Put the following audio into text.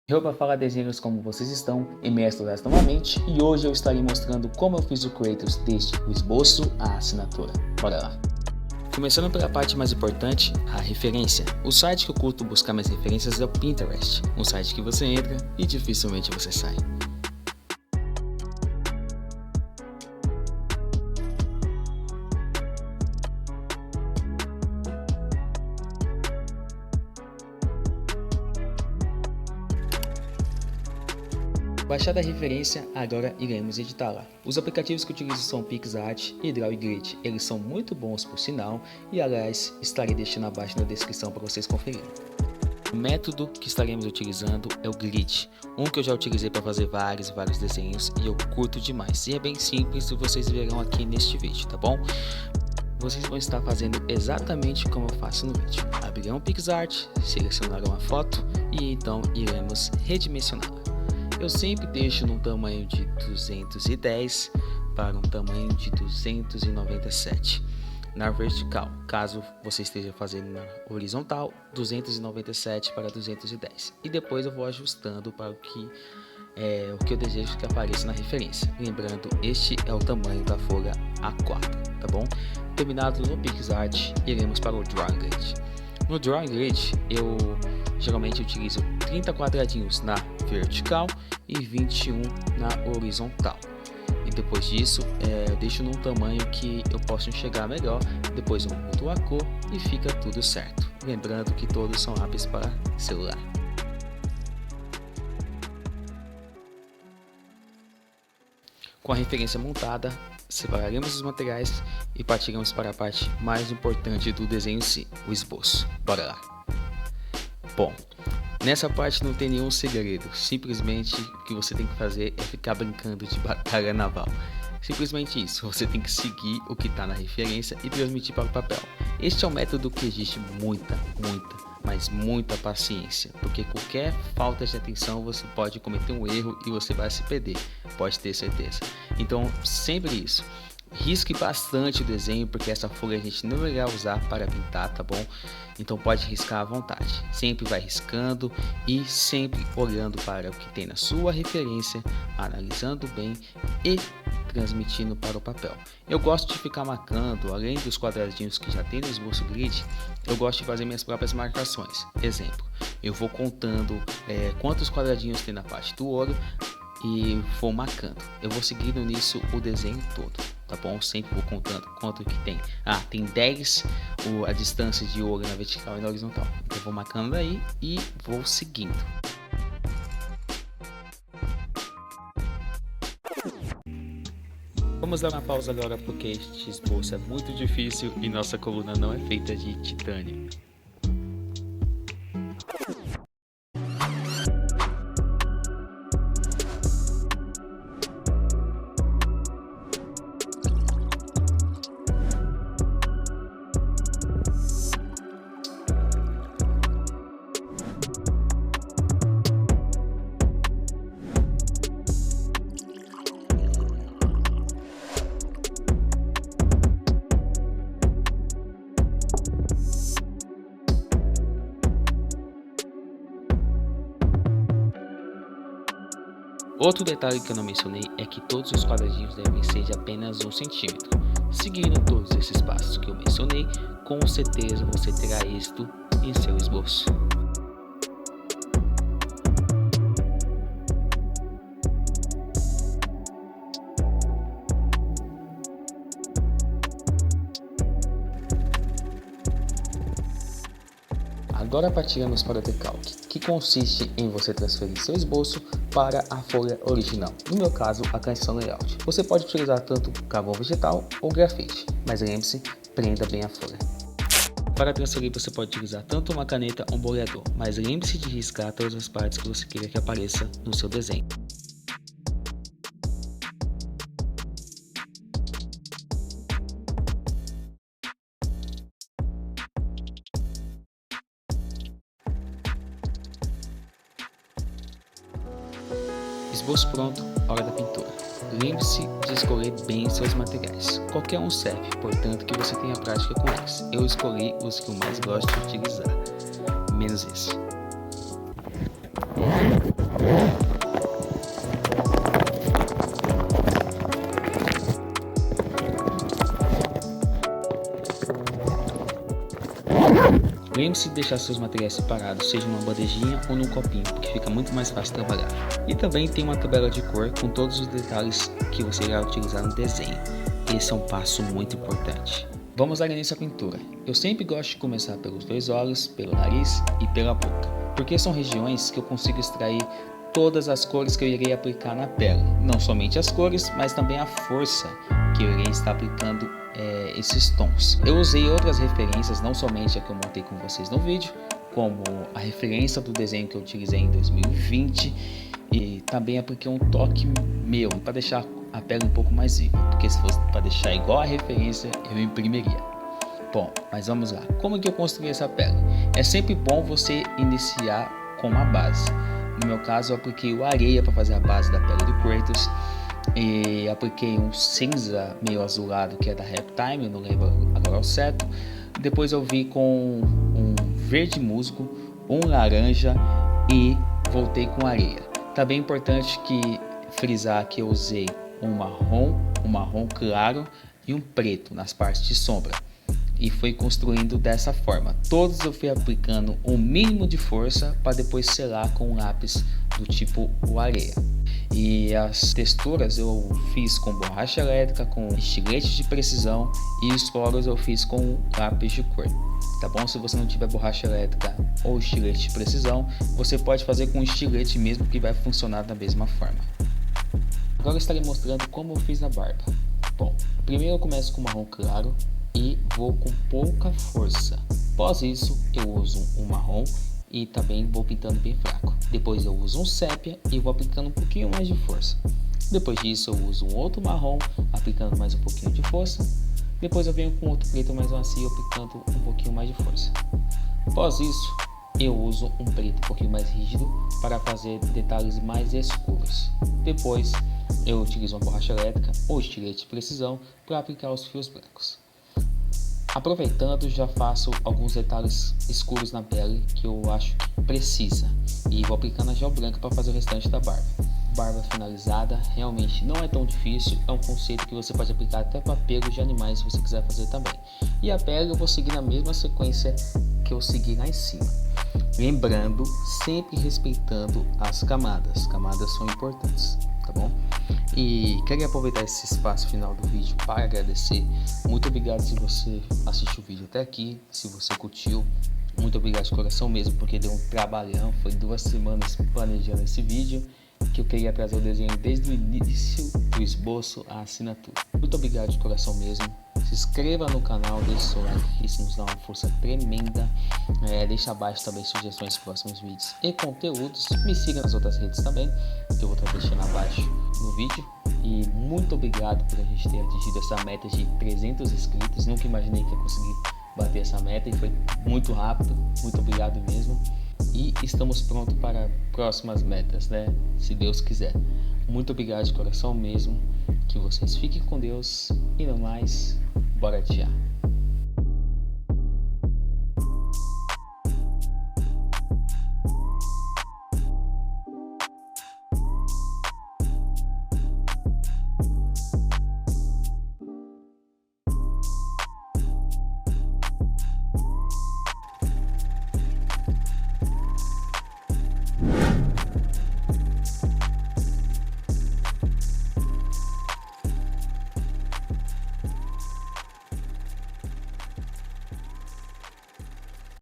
Opa, fala desenhos, como vocês estão? Imersos novamente, e hoje eu estarei mostrando como eu fiz o Kratos desde o esboço à assinatura. Bora lá! Começando pela parte mais importante, a referência. O site que eu curto buscar minhas referências é o Pinterest, um site que você entra e dificilmente você sai. Baixada a referência, agora iremos editá-la. Os aplicativos que utilizo são PixArt e Drawgrid. Eles são muito bons por sinal e, aliás, estarei deixando abaixo na descrição para vocês conferirem. O método que estaremos utilizando é o Grid, um que eu já utilizei para fazer vários desenhos e eu curto demais. E é bem simples, vocês verão aqui neste vídeo, tá bom? Vocês vão estar fazendo exatamente como eu faço no vídeo. Abrirão o PixArt, selecionarão a foto e então iremos redimensioná-la. Eu sempre deixo num tamanho de 210 para um tamanho de 297 na vertical, caso você esteja fazendo na horizontal, 297 para 210, e depois eu vou ajustando para o que eu desejo que apareça na referência. Lembrando, este é o tamanho da folha A4, tá bom? Terminado no PixArt, iremos para o Drawing Grid. No Drawing Grid, eu geralmente utilizo 30 quadradinhos na vertical e 21 na horizontal. E depois disso, eu deixo num tamanho que eu possa enxergar melhor. Depois eu mudo a cor e fica tudo certo. Lembrando que todos são apps para celular. Com a referência montada, separaremos os materiais e partiremos para a parte mais importante do desenho em si, o esboço. Bora lá! Bom, nessa parte não tem nenhum segredo, simplesmente o que você tem que fazer é ficar brincando de batalha naval. Simplesmente isso, você tem que seguir o que está na referência e transmitir para o papel. Este é um método que exige muita paciência, porque qualquer falta de atenção você pode cometer um erro e você vai se perder, pode ter certeza. Então sempre isso. Risque bastante o desenho, porque essa folha a gente não irá usar para pintar, tá bom? Então pode riscar à vontade. Sempre vai riscando e sempre olhando para o que tem na sua referência, analisando bem e transmitindo para o papel. Eu gosto de ficar marcando, além dos quadradinhos que já tem no esboço grid, eu gosto de fazer minhas próprias marcações. Exemplo, eu vou contando quantos quadradinhos tem na parte do olho e vou marcando. Eu vou seguindo nisso o desenho todo, tá bom? Sempre vou contando quanto que tem. Tem 10 a distância de olho na vertical e na horizontal. Eu vou marcando aí e vou seguindo. Vamos dar uma pausa agora, porque este esboço é muito difícil e nossa coluna não é feita de titânio. Outro detalhe que eu não mencionei é que todos os quadradinhos devem ser de apenas 1 centímetro. Seguindo todos esses passos que eu mencionei, com certeza você terá êxito em seu esboço. Agora partiremos para o decalque, que consiste em você transferir seu esboço para a folha original, no meu caso a canção layout. Você pode utilizar tanto carvão vegetal ou grafite, mas lembre-se, prenda bem a folha. Para transferir você pode utilizar tanto uma caneta ou um boleador, mas lembre-se de riscar todas as partes que você queira que apareça no seu desenho. Esboço pronto, hora da pintura. Lembre-se de escolher bem seus materiais. Qualquer um serve, portanto que você tenha prática com eles. Eu escolhi os que eu mais gosto de utilizar, menos esse. Lembre-se de deixar seus materiais separados, seja numa bandejinha ou num copinho, porque fica muito mais fácil trabalhar. E também tem uma tabela de cor com todos os detalhes que você irá utilizar no desenho. Esse é um passo muito importante. Vamos dar início à pintura. Eu sempre gosto de começar pelos dois olhos, pelo nariz e pela boca, porque são regiões que eu consigo extrair todas as cores que eu irei aplicar na pele. Não somente as cores, mas também a força que eu irei estar aplicando esses tons. Eu usei outras referências, não somente a que eu montei com vocês no vídeo, como a referência do desenho que eu utilizei em 2020, e também apliquei um toque meu para deixar a pele um pouco mais viva, porque se fosse para deixar igual a referência eu imprimiria. Bom, mas vamos lá. Como que eu construí essa pele? É sempre bom você iniciar com uma base. No meu caso eu apliquei o areia para fazer a base da pele do Kratos, e apliquei um cinza meio azulado que é da Reptime, eu não lembro agora ao certo. Depois eu vi com um verde musgo, um laranja e voltei com areia. Também é importante frisar que eu usei um marrom claro e um preto nas partes de sombra, e fui construindo dessa forma. Todos eu fui aplicando o mínimo de força para depois selar com um lápis do tipo o areia. E as texturas eu fiz com borracha elétrica, com estilete de precisão, e os poros eu fiz com lápis de cor. Tá bom? Se você não tiver borracha elétrica ou estilete de precisão, você pode fazer com estilete mesmo, que vai funcionar da mesma forma. Agora eu estarei mostrando como eu fiz a barba. Bom, primeiro eu começo com marrom claro e vou com pouca força. Após isso eu uso um marrom e também vou pintando bem fraco. Depois eu uso um sépia e vou aplicando um pouquinho mais de força. Depois disso eu uso um outro marrom, aplicando mais um pouquinho de força. Depois eu venho com outro preto mais macio, aplicando um pouquinho mais de força. Após isso eu uso um preto um pouquinho mais rígido para fazer detalhes mais escuros. Depois eu utilizo uma borracha elétrica ou estilete de precisão para aplicar os fios brancos. Aproveitando, já faço alguns detalhes escuros na pele que eu acho que precisa, e vou aplicando a gel branca para fazer o restante da barba. Barba finalizada realmente não é tão difícil, é um conceito que você pode aplicar até para pelos de animais se você quiser fazer também. E a pele eu vou seguir na mesma sequência que eu segui lá em cima. Lembrando, sempre respeitando as camadas são importantes, tá bom? E quero aproveitar esse espaço final do vídeo para agradecer. Muito obrigado se você assistiu o vídeo até aqui, se você curtiu. Muito obrigado de coração mesmo, porque deu um trabalhão, foi 2 semanas planejando esse vídeo, que eu queria trazer o desenho desde o início do esboço à assinatura. Muito obrigado de coração mesmo. Se inscreva no canal, deixe seu like, isso nos dá uma força tremenda. Deixa abaixo também sugestões de próximos vídeos e conteúdos. Me siga nas outras redes também, que eu vou estar deixando abaixo no vídeo. E muito obrigado por a gente ter atingido essa meta de 300 inscritos. Nunca imaginei que ia conseguir bater essa meta e foi muito rápido. Muito obrigado mesmo. E estamos prontos para próximas metas, né? Se Deus quiser. Muito obrigado de coração mesmo. Que vocês fiquem com Deus. E no mais, bora tirar.